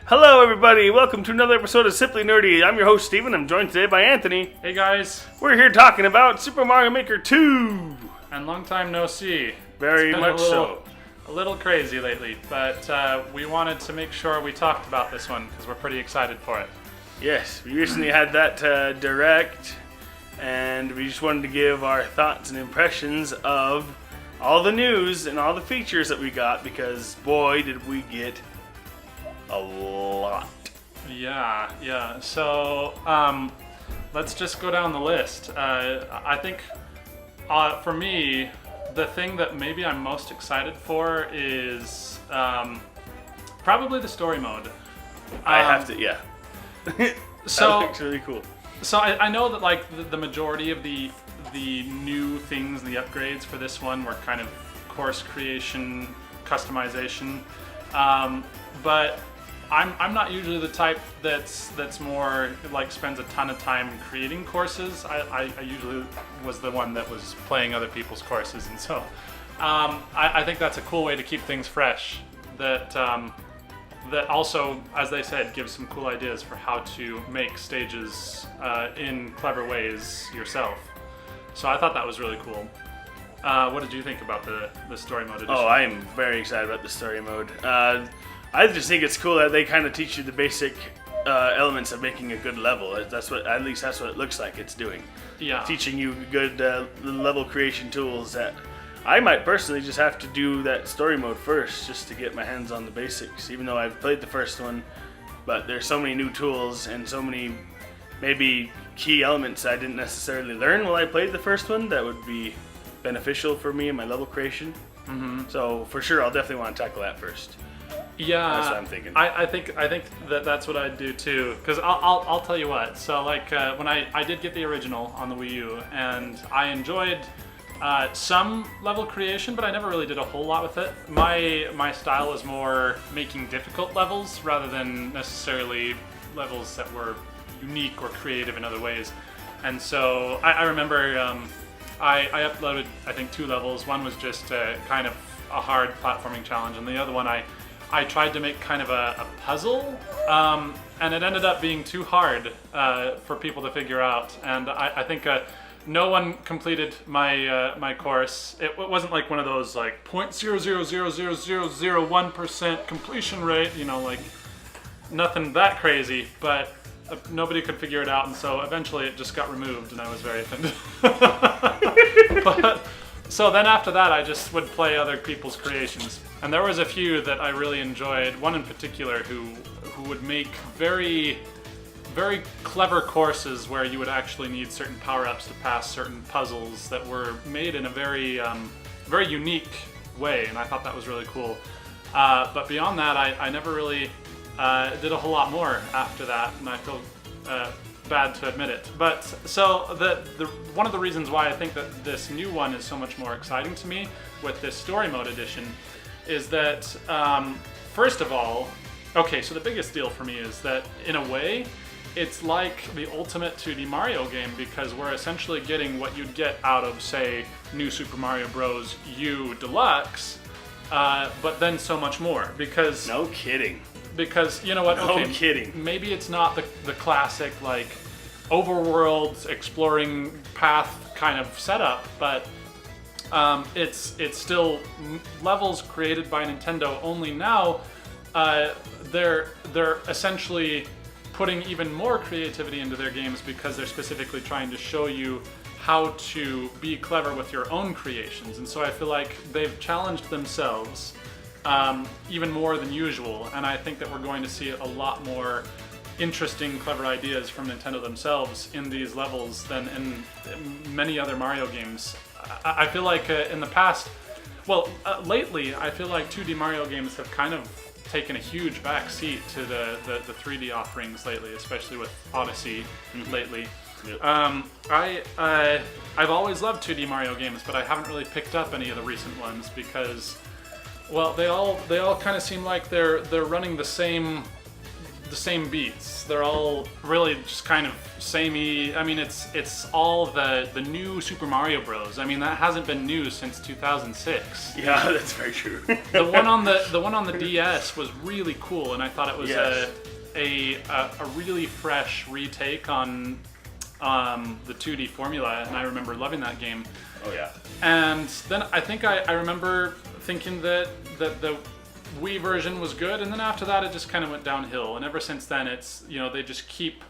Hello, everybody. Welcome to another episode of Simply Nerdy. I'm your host, Steven. I'm joined today by Anthony. Hey guys, We're here talking about Super Mario Maker 2. and long time no see. Very It's been much so. A little crazy lately, but we wanted to make sure we talked about this one because we're pretty excited for it. Yes, we recently had that direct, and we just wanted to give our thoughts and impressions of all the news and all the features that we got, because boy, did we get a lot. Yeah. So let's just go down the list. I think for me, the thing that maybe I'm most excited for is probably the story mode. I have to, yeah. So That looks really cool. So I know that like the majority of the new things, the upgrades for this one were kind of course creation, customization, but I'm not usually the type that's more like spends a ton of time creating courses. I usually was the one that was playing other people's courses, and so I think that's a cool way to keep things fresh. That also, as they said, gives some cool ideas for how to make stages in clever ways yourself. So I thought that was really cool. What did you think about the story mode edition? Oh, I am very excited about the story mode. I just think it's cool that they kind of teach you the basic elements of making a good level. That's what, at least that's what it looks like it's doing. Yeah. Teaching you good level creation tools that I might personally just have to do that story mode first just to get my hands on the basics, even though I've played the first one. But there's so many new tools and so many maybe key elements I didn't necessarily learn while I played the first one that would be beneficial for me in my level creation. Mm-hmm. So for sure, I'll definitely want to tackle that first. Yeah, That's what I'm thinking. I think that's what I'd do too. Because I'll tell you what. So like when I did get the original on the Wii U, and I enjoyed some level creation, but I never really did a whole lot with it. My style was more making difficult levels rather than necessarily levels that were unique or creative in other ways. And so I remember I uploaded I think 2 levels. One was just kind of a hard platforming challenge, and the other one I tried to make kind of a puzzle, and it ended up being too hard for people to figure out. And I think no one completed my course. It wasn't like one of those like 0.000001% completion rate, like nothing that crazy, but nobody could figure it out, and so eventually it just got removed, and I was very offended. But so then after that, I just would play other people's creations, and there was a few that I really enjoyed. One in particular who would make very, very clever courses where you would actually need certain power-ups to pass certain puzzles that were made in a very, very unique way, and I thought that was really cool. But beyond that, I never really did a whole lot more after that, and I feel bad to admit it. But so the one of the reasons why I think that this new one is so much more exciting to me with this story mode edition is that first of all, okay, so the biggest deal for me is that in a way it's like the ultimate 2D Mario game, because we're essentially getting what you'd get out of, say, New Super Mario Bros. U Deluxe, but then so much more, because No kidding. because you know what? No Okay, kidding. maybe it's not the classic like overworld exploring path kind of setup, but it's still levels created by Nintendo. Only now they're essentially putting even more creativity into their games, because they're specifically trying to show you how to be clever with your own creations. And so I feel like they've challenged themselves even more than usual, and I think that we're going to see a lot more interesting, clever ideas from Nintendo themselves in these levels than in many other Mario games. I feel like in the past, lately, I feel like 2D Mario games have kind of taken a huge back seat to the 3D offerings lately, especially with Odyssey lately. Yep. I've always loved 2D Mario games, but I haven't really picked up any of the recent ones because, well, they all kind of seem like they're running the same the same beats. They're all really just kind of samey. I mean, it's all the new Super Mario Bros. I mean, that hasn't been new since 2006. Yeah, that's very true. The one on the DS was really cool, and I thought it was Yes. a really fresh retake on the 2D formula, and I remember loving that game. Oh yeah. And then I think I remember thinking that the Wii version was good, and then after that it just kind of went downhill. And ever since then, it's, you know, they just keep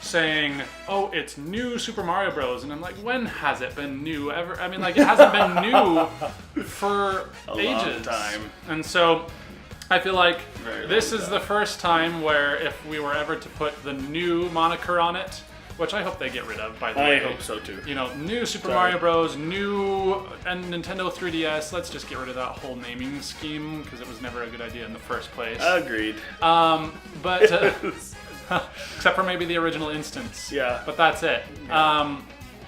saying, "Oh, it's new Super Mario Bros." And I'm like, when has it been new ever? I mean, like, it hasn't been new for ages. Long time. And so I feel like Very this long is time. the first time where if we were ever to put the new moniker on it, which I hope they get rid of, by the I way. hope so too. You know, new Super Sorry. Mario Bros, new and Nintendo 3DS. Let's just get rid of that whole naming scheme because it was never a good idea in the first place. Agreed. But except for maybe the original instance. Yeah. But that's it.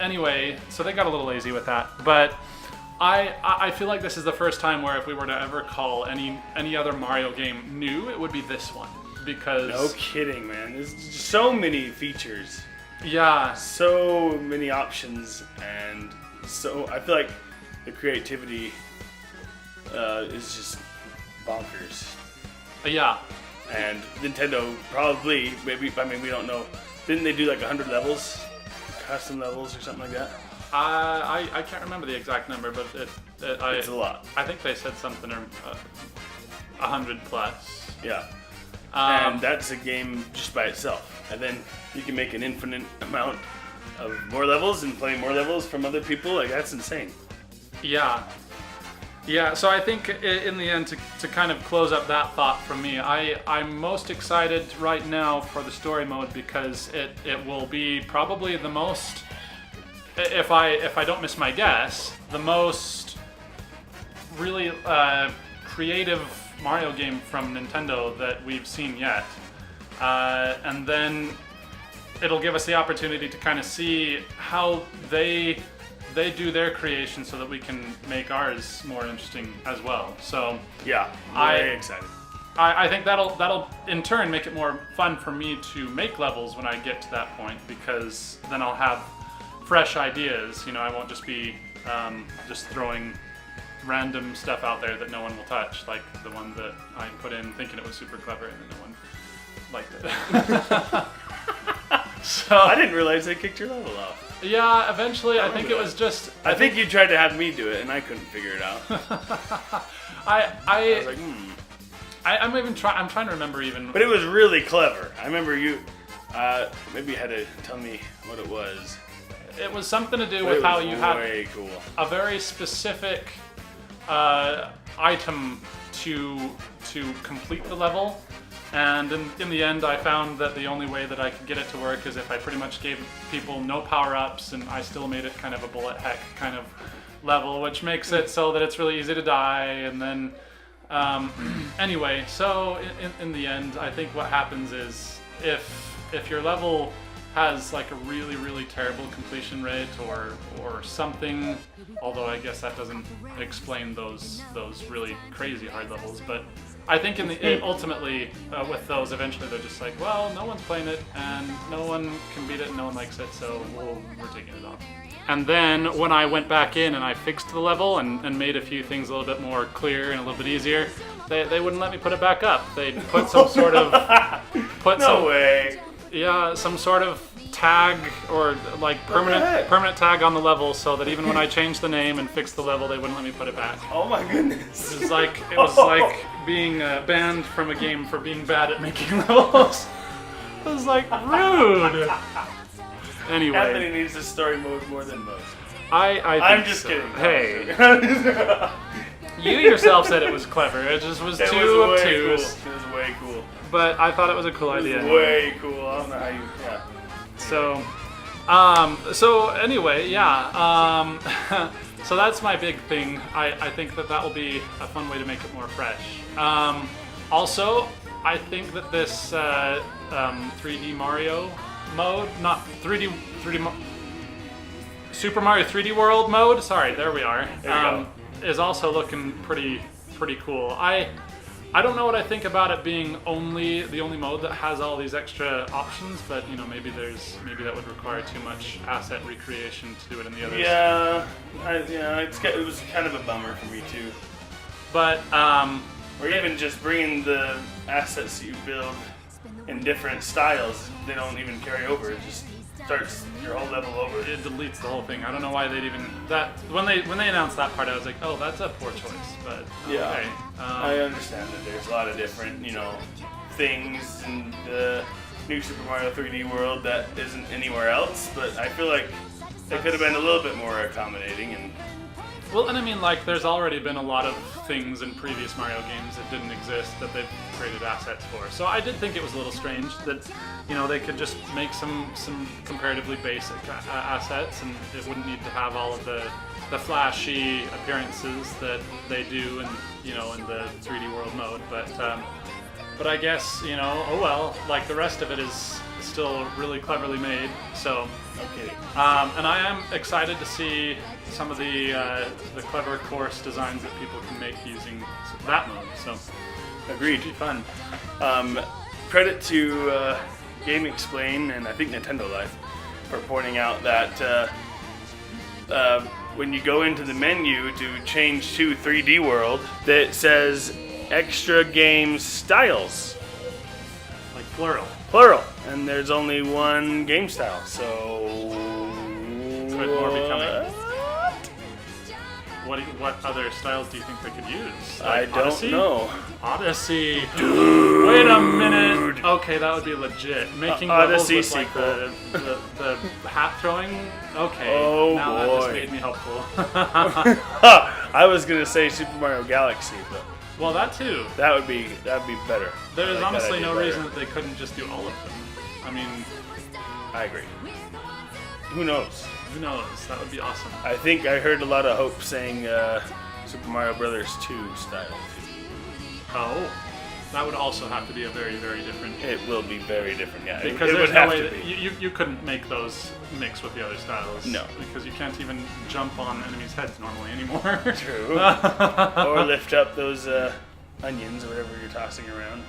Anyway, so they got a little lazy with that. But I feel like this is the first time where if we were to ever call any other Mario game new, it would be this one, because No kidding, man. There's just so many features, yeah. so many options, and so I feel like the creativity is just bonkers. Yeah. And Nintendo probably, maybe, I mean, we don't know. Didn't they do like 100 levels? Custom levels or something like that? I can't remember the exact number, but It's a lot. I think they said something 100 plus. Yeah. And that's a game just by itself. And then you can make an infinite amount of more levels and play more levels from other people. Like, that's insane. Yeah. Yeah, so I think in the end, to kind of close up that thought from me, I'm most excited right now for the story mode because it will be probably the most, if I don't miss my guess, the most really creative Mario game from Nintendo that we've seen yet. And then it'll give us the opportunity to kind of see how they do their creation so that we can make ours more interesting as well. So Yeah, I- very excited. I think that'll in turn make it more fun for me to make levels when I get to that point, because then I'll have fresh ideas. You know, I won't just be just throwing random stuff out there that no one will touch, like the one that I put in thinking it was super clever and then no one liked it. So I didn't realize they kicked your level off. yeah, eventually I think it was just I think you tried to have me do it, and I couldn't figure it out. I was like, I'm trying to remember even. But it was really clever. I remember you. Maybe you had to tell me what it was. It was something to do But with it how was you had way cool. a very specific item to complete the level, and in the end I found that the only way that I could get it to work is if I pretty much gave people no power-ups, and I still made it kind of a bullet heck kind of level, which makes it so that it's really easy to die. And then anyway, so in the end I think what happens is if your level has like a really, really terrible completion rate or something, although I guess that doesn't explain those really crazy hard levels, but I think ultimately with those, eventually they're just like, well, no one's playing it and no one can beat it and no one likes it, so we're taking it off. And then when I went back in and I fixed the level and made a few things a little bit more clear and a little bit easier, they wouldn't let me put it back up. They'd put some sort of No way. yeah, some sort of tag or like heck? permanent tag on the level, so that even when I changed the name and fixed the level, they wouldn't let me put it back. Oh my goodness. It was like being banned from a game for being bad at making levels. It was like rude. Anthony Anyway, needs this story mode more than most. I I'm think just so. kidding. Hey, you yourself said it was clever. It just was It too was way cool. obtuse. It was way cool. But I thought it was a cool It was idea. way cool. I don't know how you. Yeah. So anyway, yeah. So that's my big thing. I think that will be a fun way to make it more fresh. Also, I think that this 3D Mario mode, not 3D Super Mario 3D World mode. Sorry, there we are. There you Is also looking pretty cool. I don't know what I think about it being the only mode that has all these extra options, but maybe that would require too much asset recreation to do it in the others. Yeah, it was kind of a bummer for me too. But or even just bringing the assets that you build in different styles, they don't even carry over. It just starts your whole level over. it deletes the whole thing. I don't know why they'd even when they announced that part, I was like, oh, that's a poor choice. But Yeah. okay. I understand that there's a lot of different, things in the new Super Mario 3D World that isn't anywhere else, but I feel like they could have been a little bit more accommodating and Well, and I mean, like, there's already been a lot of things in previous Mario games that didn't exist that they've created assets for. So I did think it was a little strange that, they could just make some comparatively basic assets, and it wouldn't need to have all of the flashy appearances that they do in the 3D World mode. But I guess, oh well, like the rest of it is still really cleverly made. So. okay. And I am excited to see some of the clever course designs that people can make using that mode. So, Agreed. should be fun. Credit to Game Explain and I think Nintendo Life for pointing out that when you go into the menu to change to 3D World, that it says extra game styles. Like plural. Plural. And there's only one game style, so... Could more be coming? What other styles do you think they could use? I Like don't Odyssey? know. Odyssey. Dude. Wait a minute. Okay, that would be legit. Making Odyssey levels with like sequel. the hat throwing. Okay. Oh, now that just boy. made me hopeful. I was gonna say Super Mario Galaxy, but Well, that too. that'd be better. There's I like that honestly idea no better. reason that they couldn't just do all of them. I mean, I agree. Who knows? who knows? That would be awesome. I think I heard a lot of hope saying Super Mario Brothers 2 style. Oh, that would also have to be a very, very different. It will be very different, yeah. Because it there's would no have way to that be. you couldn't make those mix with the other styles. No. Because you can't even jump on enemies' heads normally anymore. True. Or lift up those onions or whatever you're tossing around.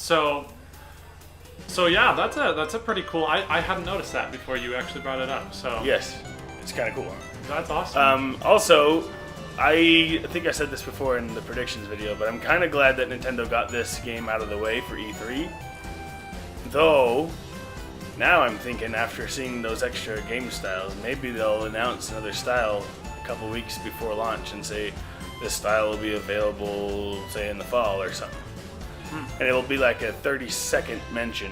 So yeah, that's a pretty cool. I hadn't noticed that before you actually brought it up. So Yes, it's kind of cool. that's awesome. Also, I think I said this before in the predictions video, but I'm kind of glad that Nintendo got this game out of the way for E3. Though, now I'm thinking after seeing those extra game styles, maybe they'll announce another style a couple weeks before launch and say this style will be available, say, in the fall or something. And it'll be like a 30-second mention.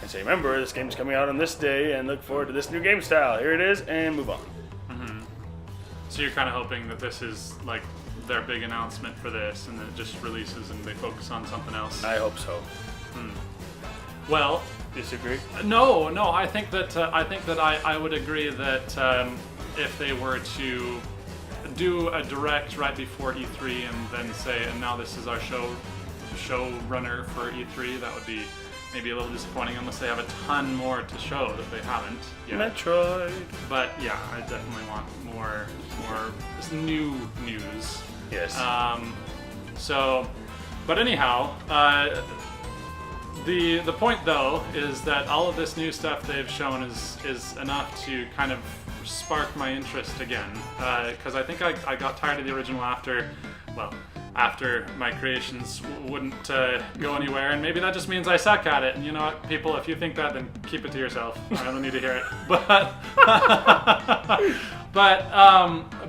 And say, remember, this game's coming out on this day, and look forward to this new game style. Here it is, and move on. So you're kind of hoping that this is like their big announcement for this, and then it just releases and they focus on something else. I hope so. Well, Disagree? no. I think that I would agree that if they were to do a direct right before E3 and then say, and now this is our showrunner for E3, that would be maybe a little disappointing unless they have a ton more to show that they haven't yet. Metroid. But yeah, I definitely want more new news. Yes. But anyhow, the point though is that all of this new stuff they've shown is enough to kind of spark my interest again. Because I think I got tired of the original after my creations wouldn't go anywhere, and maybe that just means I suck at it. And you know what, people, if you think that, then keep it to yourself. I don't need to hear it.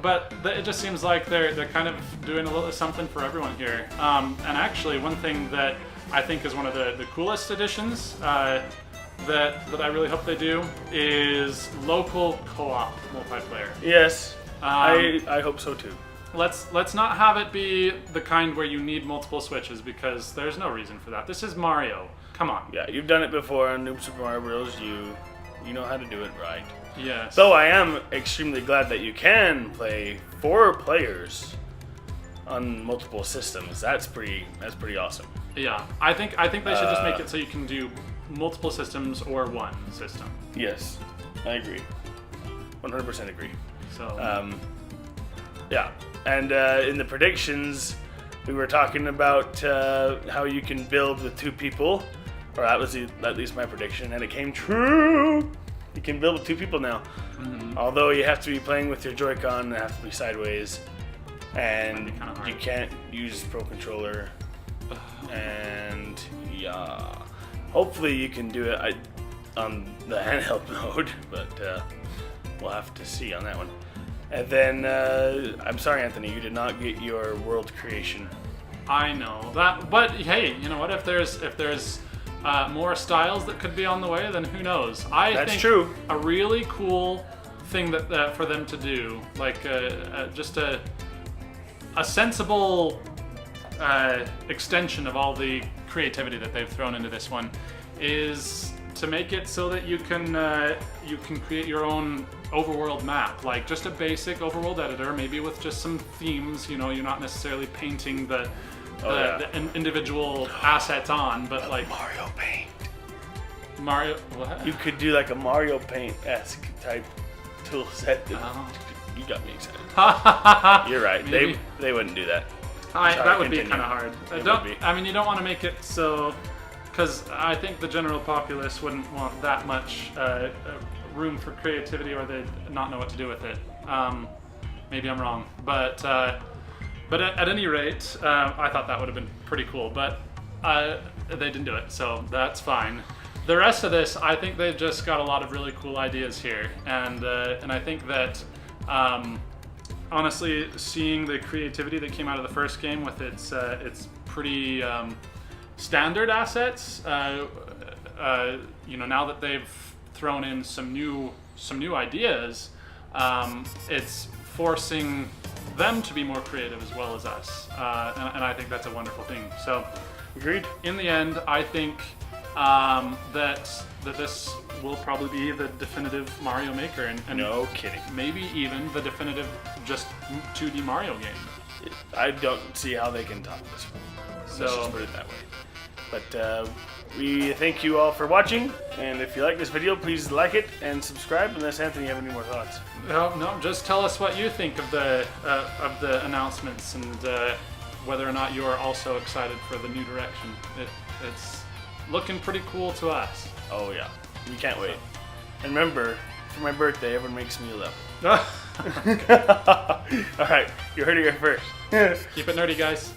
But it just seems like they're kind of doing a little something for everyone here. And actually, one thing that I think is one of the coolest additions that I really hope they do is local co-op multiplayer. Yes. I hope so too. Let's not have it be the kind where you need multiple switches, because there's no reason for that. This is Mario. Come on. Yeah, you've done it before on New Super Mario Bros. You know how to do it right. Yes. Though I am extremely glad that you can play 4 players on multiple systems. That's pretty awesome. Yeah, I think they should just make it so you can do multiple systems or one system. Yes, I agree. 100% agree. So Yeah. And in the predictions, we were talking about how you can build with 2 people, or that was at least my prediction, and it came true. You can build with 2 people now. Although you have to be playing with your Joy-Con, and have to be sideways, and you can't use Pro Controller. And yeah, hopefully you can do it on the handheld mode, but we'll have to see on that one. And then I'm sorry, Anthony, you did not get your world creation. I know that, but hey, you know what? If there's more styles that could be on the way, then who knows? That's think true. A really cool thing that for them to do, like just a sensible extension of all the creativity that they've thrown into this one, is to make it so that you can create your own overworld map, like just a basic overworld editor, maybe with just some themes. You know, you're not necessarily painting the individual assets on, but like Mario Paint. Mario, what? You could do like a Mario Paint-esque type tool set. You got me excited. You're right. Maybe. They wouldn't do that. That would continue. be kind of hard. It would be. I mean, you don't want to make it so, because I think the general populace wouldn't want that much room for creativity, or they'd not know what to do with it. Maybe I'm wrong, but at any rate, I thought that would have been pretty cool. But they didn't do it, so that's fine. The rest of this, I think they've just got a lot of really cool ideas here, and I think that. Honestly, seeing the creativity that came out of the first game with its pretty standard assets, you know, now that they've thrown in some new ideas, it's forcing them to be more creative as well as us, and I think that's a wonderful thing. So, Agreed. In the end, I think that this will probably be the definitive Mario Maker, and No kidding. maybe even the definitive just 2D Mario game. I don't see how they can top this one. Let's So- just put it that way. But we thank you all for watching, and if you like this video, please like it and subscribe. Unless Anthony, you have any more thoughts? No, just tell us what you think of the announcements, and whether or not you are also excited for the new direction. It's looking pretty cool to us. Oh yeah, we can't wait. And remember, for my birthday, everyone makes me a level. All right, you heard it here first. Keep it nerdy, guys.